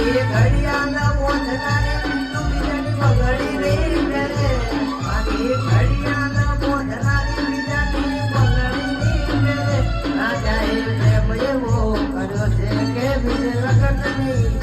ઘડિયાળ મોઢનારે તું બીજાની બગડી રહી મેરે મારી ઘડિયાળ મોઢનારી બીજાની બગડી રહી મેરે રાજાએ પ્રેમ એવો કર્યો છે કે બીજે લગન નહીં